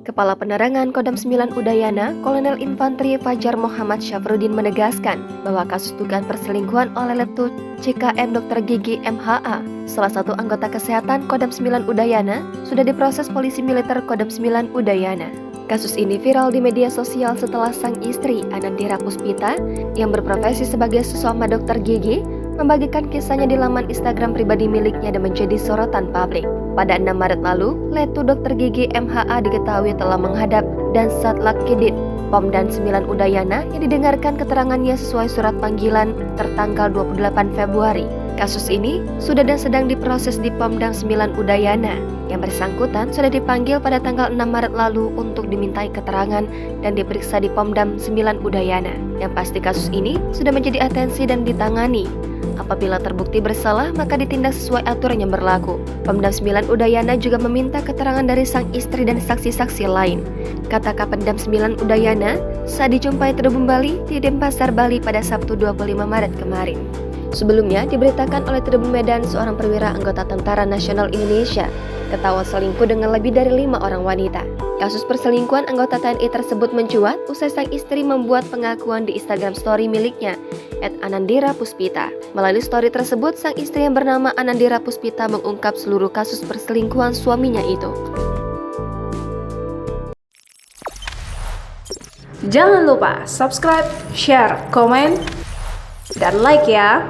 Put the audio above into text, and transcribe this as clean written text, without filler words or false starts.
Kepala Penerangan Kodam 9 Udayana, Kolonel Infanteri Fajar Muhammad Syafruddin menegaskan bahwa kasus dugaan perselingkuhan oleh Letu CKM Dr. Gigi MHA, salah satu anggota kesehatan Kodam 9 Udayana, sudah diproses polisi militer Kodam 9 Udayana. Kasus ini viral di media sosial setelah sang istri, Anandira Puspita, yang berprofesi sebagai sesama Dr. Gigi, membagikan kisahnya di laman Instagram pribadi miliknya dan menjadi sorotan publik. Pada 6 Maret lalu, Letu Dr. Gigi MHA diketahui telah menghadap dan Satlak Kedit Pomdam 9 Udayana yang didengarkan keterangannya sesuai surat panggilan tertanggal 28 Februari. Kasus ini sudah dan sedang diproses di Pomdam 9 Udayana. Yang bersangkutan sudah dipanggil pada tanggal 6 Maret lalu untuk dimintai keterangan dan diperiksa di Pomdam 9 Udayana. Yang pasti kasus ini sudah menjadi atensi dan ditangani. Apabila terbukti bersalah, maka ditindak sesuai aturan yang berlaku. Pomdam 9 Udayana juga meminta keterangan dari sang istri dan saksi-saksi lain. Kata Kapendam 9 Udayana saat dijumpai Tribun Bali di Denpasar, Bali pada Sabtu 25 Maret kemarin. Sebelumnya diberitakan oleh Tribun Medan seorang perwira anggota Tentara Nasional Indonesia ketahuan selingkuh dengan lebih dari 5 orang wanita. Kasus perselingkuhan anggota TNI tersebut mencuat usai sang istri membuat pengakuan di Instagram story miliknya @Anandira Puspita. Melalui story tersebut, sang istri yang bernama Anandira Puspita mengungkap seluruh kasus perselingkuhan suaminya itu. Jangan lupa subscribe, share, komen, dan like ya.